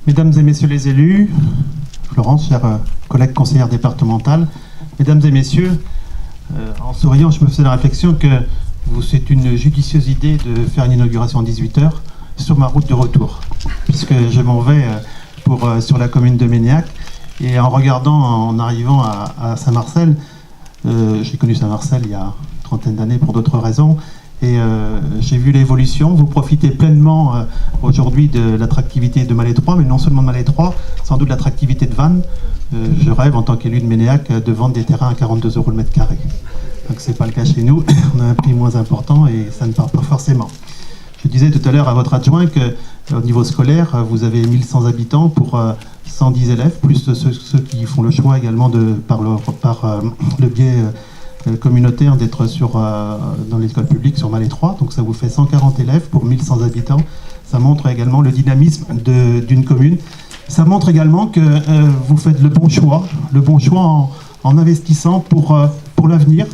Mesdames et messieurs les élus, Florence, chère collègue conseillère départementale, mesdames et messieurs, en souriant, je me faisais la réflexion que c'est une judicieuse idée de faire une inauguration à 18h sur ma route de retour, puisque je m'en vais sur la commune de Méniac. Et en regardant, en arrivant à Saint-Marcel, j'ai connu Saint-Marcel il y a une trentaine d'années pour d'autres raisons, et j'ai vu l'évolution. Vous profitez pleinement aujourd'hui de l'attractivité de Malétroit, mais non seulement de Malétroit, sans doute l'attractivité de Vannes. Je rêve en tant qu'élu de Méniac de vendre des terrains à 42 € le mètre carré. Donc c'est pas le cas chez nous, on a un prix moins important et ça ne part pas forcément. Je disais tout à l'heure à votre adjoint qu'au niveau scolaire, vous avez 1100 habitants pour 110 élèves, plus ceux qui font le choix également par le biais communautaire d'être dans l'école publique sur Malétroit. Donc ça vous fait 140 élèves pour 1100 habitants. Ça montre également le dynamisme d'une commune. Ça montre également que vous faites le bon choix en investissant pour l'avenir,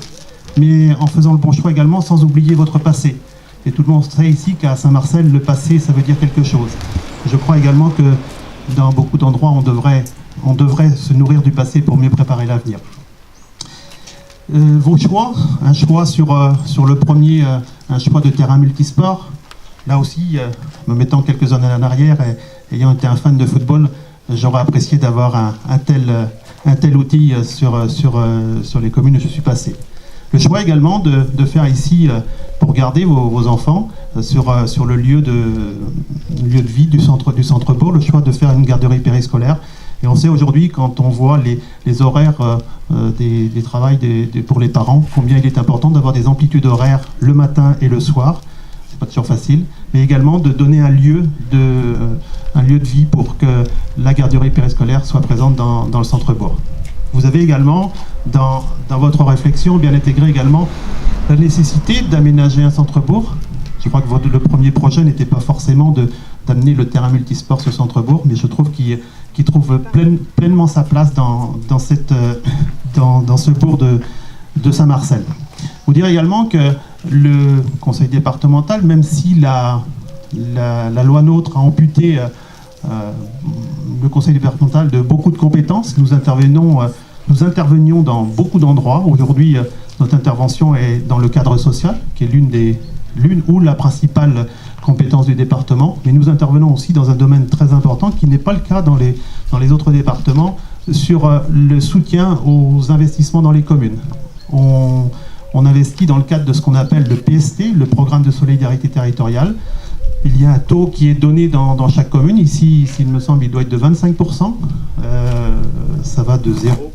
mais en faisant le bon choix également sans oublier votre passé. Et tout le monde sait ici qu'à Saint-Marcel, le passé, ça veut dire quelque chose. Je crois également que dans beaucoup d'endroits, on devrait se nourrir du passé pour mieux préparer l'avenir. Vos choix, un choix sur le premier, un choix de terrain multisport. Là aussi, me mettant quelques années en arrière et ayant été un fan de football, j'aurais apprécié d'avoir un tel outil sur les communes où je suis passé. Le choix également de faire ici, pour garder vos enfants, sur le lieu de vie du centre-bourg, le choix de faire une garderie périscolaire. Et on sait aujourd'hui, quand on voit les horaires des travails pour les parents, combien il est important d'avoir des amplitudes horaires le matin et le soir. C'est pas toujours facile, mais également de donner un lieu de vie pour que la garderie périscolaire soit présente dans le centre-bourg. Vous avez également, dans votre réflexion, bien intégré également la nécessité d'aménager un centre-bourg. Je crois que le premier projet n'était pas forcément d'amener le terrain multisport sur centre-bourg, mais je trouve qu'il trouve pleinement sa place dans ce bourg de Saint-Marcel. Vous dire également que le conseil départemental, même si la loi NOTRe a amputé le conseil départemental de beaucoup de compétences, nous intervenions dans beaucoup d'endroits. Aujourd'hui, notre intervention est dans le cadre social, qui est l'une ou la principale compétence du département, mais nous intervenons aussi dans un domaine très important qui n'est pas le cas dans les autres départements, sur le soutien aux investissements dans les communes. On investit dans le cadre de ce qu'on appelle le PST, le programme de solidarité territoriale. Il y a un taux qui est donné dans chaque commune. Ici, il me semble, il doit être de 25%. Ça va de 0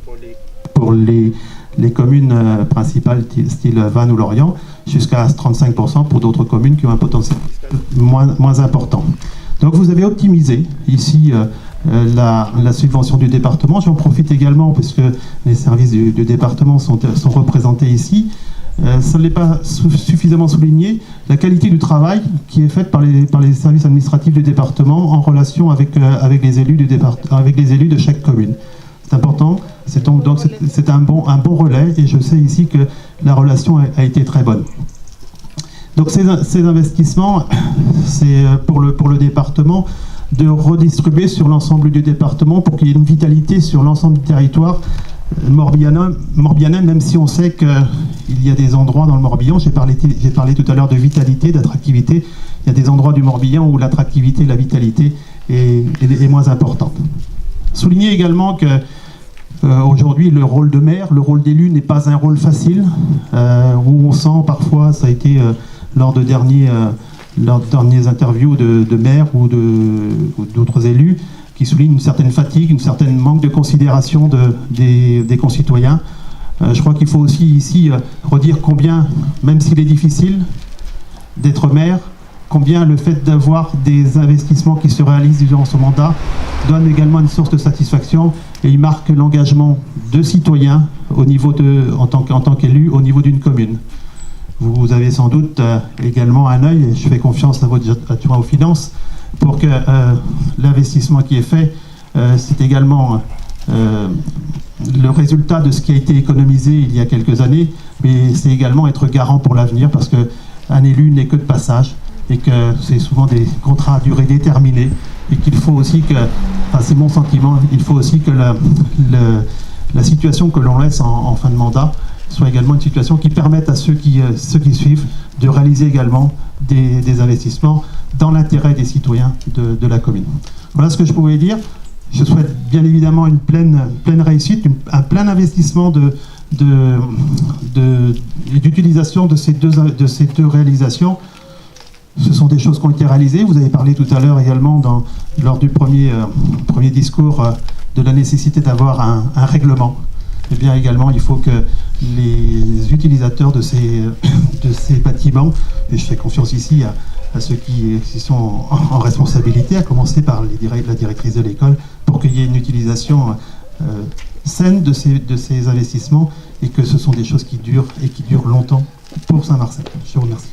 pour les communes principales, style Vannes ou Lorient, jusqu'à 35% pour d'autres communes qui ont un potentiel moins important. Donc vous avez optimisé ici la subvention du département. J'en profite également parce que les services du département sont représentés ici. Ça ne l'est pas suffisamment souligné, la qualité du travail qui est faite par les services administratifs du département en relation avec les élus de chaque commune. C'est important, c'est un bon relais et je sais ici que la relation a été très bonne. Donc ces investissements, c'est pour le département de redistribuer sur l'ensemble du département pour qu'il y ait une vitalité sur l'ensemble du territoire morbihanais, même si on sait qu'il y a des endroits dans le Morbihan, j'ai parlé tout à l'heure de vitalité, d'attractivité, il y a des endroits du Morbihan où l'attractivité, la vitalité est moins importante. Souligner également que aujourd'hui le rôle de maire, le rôle d'élu n'est pas un rôle facile, où on sent parfois, ça a été lors de dernières interviews de maires ou d'autres élus, qui souligne une certaine fatigue, une certaine manque de considération des concitoyens. Je crois qu'il faut aussi ici redire combien, même s'il est difficile d'être maire, combien le fait d'avoir des investissements qui se réalisent durant son mandat donne également une source de satisfaction et il marque l'engagement de citoyens en tant qu'élu au niveau d'une commune. Vous avez sans doute également un œil, et je fais confiance à votre adjoint aux finances, pour que l'investissement qui est fait, c'est également le résultat de ce qui a été économisé il y a quelques années, mais c'est également être garant pour l'avenir, parce qu'un élu n'est que de passage, et que c'est souvent des contrats à durée déterminée, et qu'il faut aussi que, enfin c'est mon sentiment, il faut aussi que la situation que l'on laisse en fin de mandat soit également une situation qui permette à ceux qui suivent de réaliser également des investissements dans l'intérêt des citoyens de la commune. Voilà ce que je pouvais dire. Je souhaite bien évidemment une pleine réussite, un plein investissement d'utilisation de ces deux réalisations. Ce sont des choses qui ont été réalisées. Vous avez parlé tout à l'heure également lors du premier discours de la nécessité d'avoir un règlement. Et bien également, il faut que les utilisateurs de ces bâtiments, et je fais confiance ici à ceux qui sont en responsabilité, à commencer par la directrice de l'école, pour qu'il y ait une utilisation saine de ces investissements et que ce sont des choses qui durent et qui durent longtemps pour Saint-Marcel. Je vous remercie.